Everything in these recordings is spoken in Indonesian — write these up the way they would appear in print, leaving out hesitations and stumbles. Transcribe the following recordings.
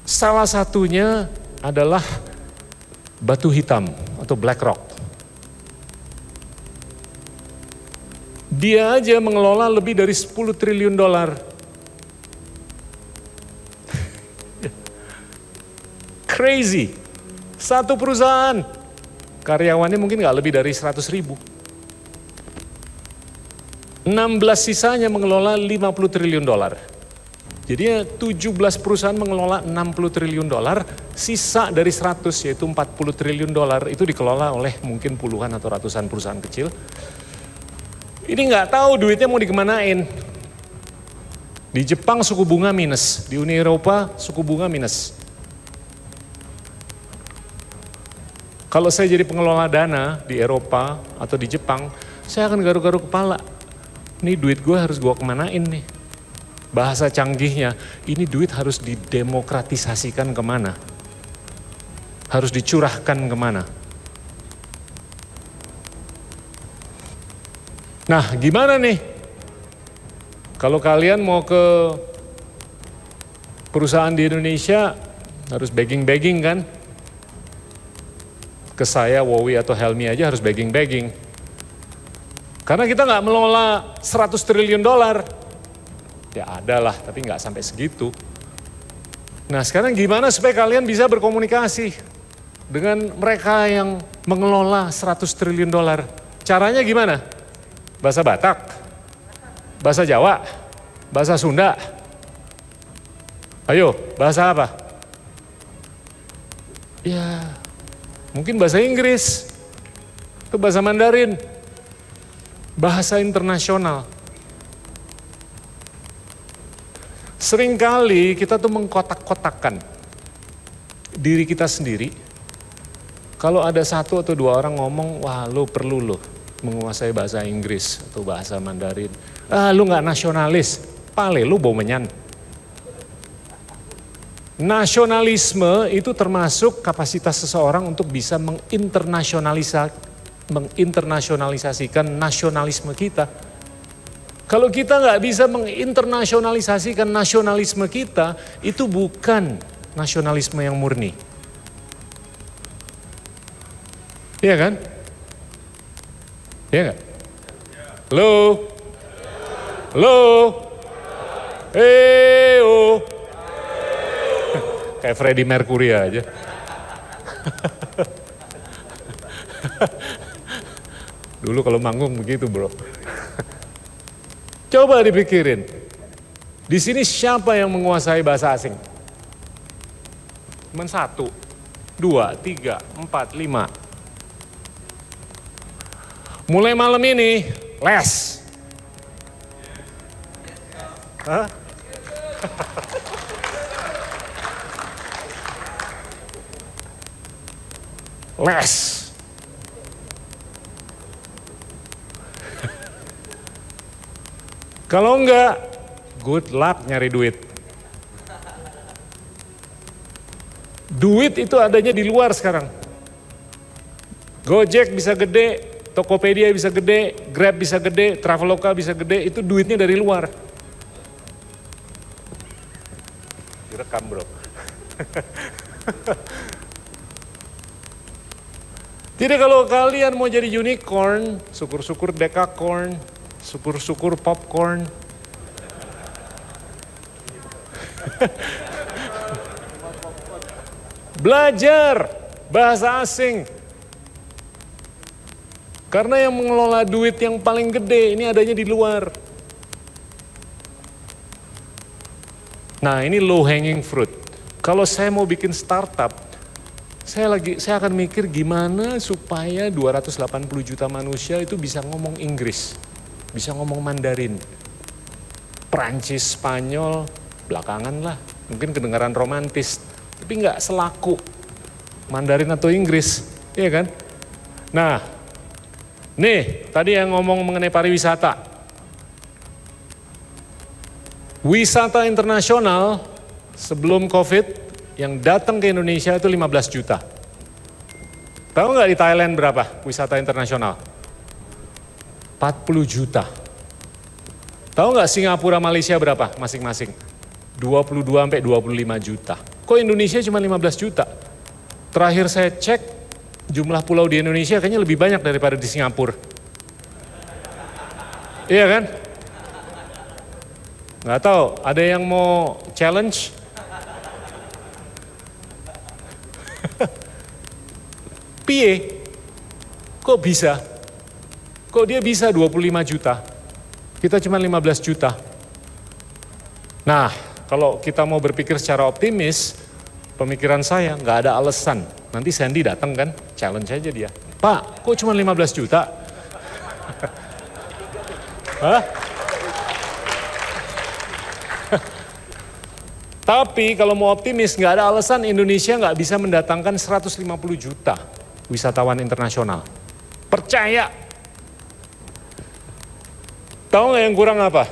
Salah satunya adalah batu hitam atau BlackRock. Dia aja mengelola lebih dari 10 triliun dolar. Crazy. Satu perusahaan, karyawannya mungkin nggak lebih dari 100 ribu. 16 sisanya mengelola 50 triliun dolar. Jadinya 17 perusahaan mengelola 60 triliun dolar, sisa dari 100 yaitu 40 triliun dolar itu dikelola oleh mungkin puluhan atau ratusan perusahaan kecil. Ini nggak tahu duitnya mau dikemanain. Di Jepang suku bunga minus, di Uni Eropa suku bunga minus. Kalau saya jadi pengelola dana di Eropa atau di Jepang, saya akan garuk-garuk kepala. Ini duit gue harus gue kemanain nih. Bahasa canggihnya, ini duit harus didemokratisasikan kemana? Harus dicurahkan kemana? Nah, gimana nih? Kalau kalian mau ke perusahaan di Indonesia, harus begging-begging kan? Ke saya, Wowi atau Helmi aja harus begging-begging. Karena kita nggak mengelola 100 triliun dolar. Ya ada lah, tapi nggak sampai segitu. Nah sekarang gimana supaya kalian bisa berkomunikasi dengan mereka yang mengelola 100 triliun dolar? Caranya gimana? Bahasa Batak? Bahasa Jawa? Bahasa Sunda? Ayo, bahasa apa? Ya, mungkin bahasa Inggris, atau bahasa Mandarin, bahasa internasional. Seringkali kita tuh mengkotak-kotakkan diri kita sendiri. Kalau ada satu atau dua orang ngomong, wah lu perlu lo menguasai bahasa Inggris atau bahasa Mandarin. Ah lu gak nasionalis, pale lu bau menyan. Nasionalisme itu termasuk kapasitas seseorang untuk bisa menginternasionalisasikan nasionalisme kita. Kalau kita nggak bisa menginternasionalisasikan nasionalisme kita, itu bukan nasionalisme yang murni. Iya kan? Iya nggak? Halo? Halo? Oh. Kayak Freddie Mercury aja. Dulu kalau manggung begitu bro. Coba dipikirin. Di sini siapa yang menguasai bahasa asing? Cuman 1, 2, 3, 4, 5. Mulai malam ini, les. Hah? Les. Kalau enggak, good luck nyari duit. Duit itu adanya di luar sekarang. Gojek bisa gede, Tokopedia bisa gede, Grab bisa gede, Traveloka bisa gede, itu duitnya dari luar. Direkam bro. Jadi kalau kalian mau jadi unicorn, syukur-syukur dekakorn, syukur-syukur popcorn. Belajar bahasa asing. Karena yang mengelola duit yang paling gede ini adanya di luar. Nah ini low hanging fruit. Kalau saya mau bikin startup, saya akan mikir gimana supaya 280 juta manusia itu bisa ngomong Inggris. Bisa ngomong Mandarin, Prancis, Spanyol, belakangan lah. Mungkin kedengaran romantis, tapi nggak selaku Mandarin atau Inggris, iya kan? Nah, nih tadi yang ngomong mengenai pariwisata. Wisata internasional sebelum COVID yang datang ke Indonesia itu 15 juta. Tahu nggak di Thailand berapa wisata internasional? 40 juta. Tahu nggak Singapura, Malaysia berapa masing-masing? 22 sampai 25 juta. Kok Indonesia cuma 15 juta? Terakhir saya cek, jumlah pulau di Indonesia kayaknya lebih banyak daripada di Singapura. Iya kan? Nggak tahu, ada yang mau challenge? Piye? Kok bisa? Kok dia bisa 25 juta? Kita cuma 15 juta. Nah, kalau kita mau berpikir secara optimis, pemikiran saya nggak ada alasan. Nanti Sandy datang kan, challenge aja dia. Pak, kok cuma 15 juta? Hah? Tapi kalau mau optimis, nggak ada alasan Indonesia nggak bisa mendatangkan 150 juta wisatawan internasional. Percaya. Tahu nggak yang kurang apa?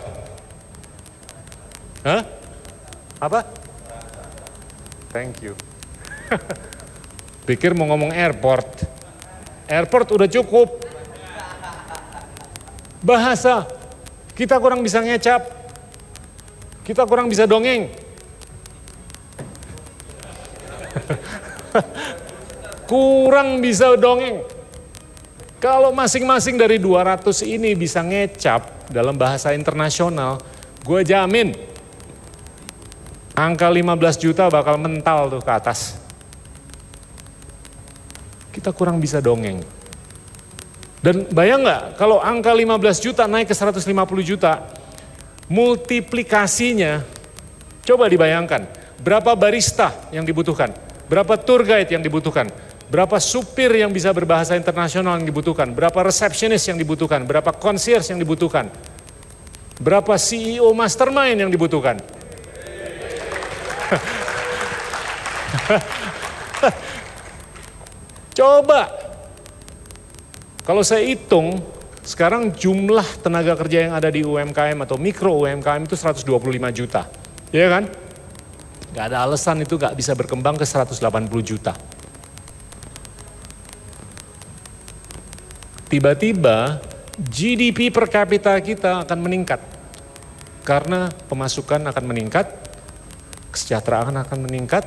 Hah? Apa? Thank you. Pikir mau ngomong airport. Airport udah cukup. Bahasa. Kita kurang bisa ngecap. Kita kurang bisa dongeng. Kurang bisa dongeng. Kalau masing-masing dari 200 ini bisa ngecap dalam bahasa internasional, gue jamin angka 15 juta bakal mental tuh ke atas. Kita kurang bisa dongeng. Dan bayang nggak kalau angka 15 juta naik ke 150 juta, multiplikasinya, coba dibayangkan, berapa barista yang dibutuhkan, berapa tour guide yang dibutuhkan, berapa supir yang bisa berbahasa internasional yang dibutuhkan, berapa resepsionis yang dibutuhkan, berapa concierge yang dibutuhkan, berapa CEO mastermind yang dibutuhkan. Coba, kalau saya hitung, sekarang jumlah tenaga kerja yang ada di UMKM atau mikro UMKM itu 125 juta, ya kan? Gak ada alasan itu gak bisa berkembang ke 180 juta. Tiba-tiba GDP per kapita kita akan meningkat. Karena pemasukan akan meningkat, kesejahteraan akan meningkat,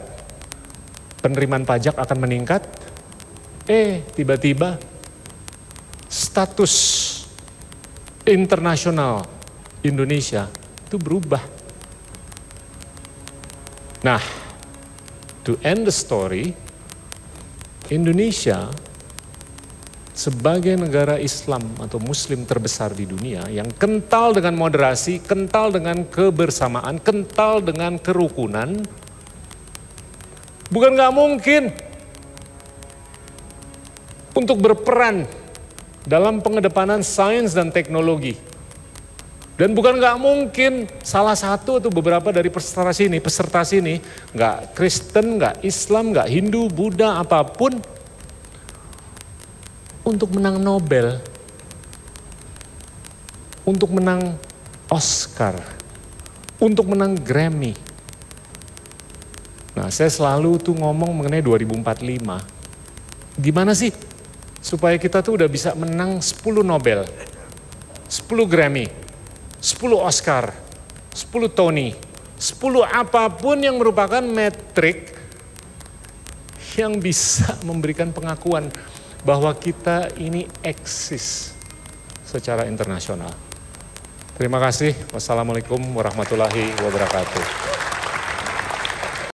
penerimaan pajak akan meningkat. Tiba-tiba status internasional Indonesia itu berubah. Nah, to end the story, Indonesia sebagai negara Islam atau Muslim terbesar di dunia yang kental dengan moderasi, kental dengan kebersamaan, kental dengan kerukunan, bukan nggak mungkin untuk berperan dalam pengedepanan sains dan teknologi. Dan bukan nggak mungkin salah satu atau beberapa dari peserta sini, nggak Kristen, nggak Islam, nggak Hindu, Buddha, apapun, untuk menang Nobel, untuk menang Oscar, untuk menang Grammy. Nah, saya selalu tuh ngomong mengenai 2045. Gimana sih supaya kita tuh udah bisa menang 10 Nobel, 10 Grammy, 10 Oscar, 10 Tony, 10 apapun yang merupakan metrik yang bisa memberikan pengakuan bahwa kita ini eksis secara internasional. Terima kasih. Wassalamualaikum warahmatullahi wabarakatuh.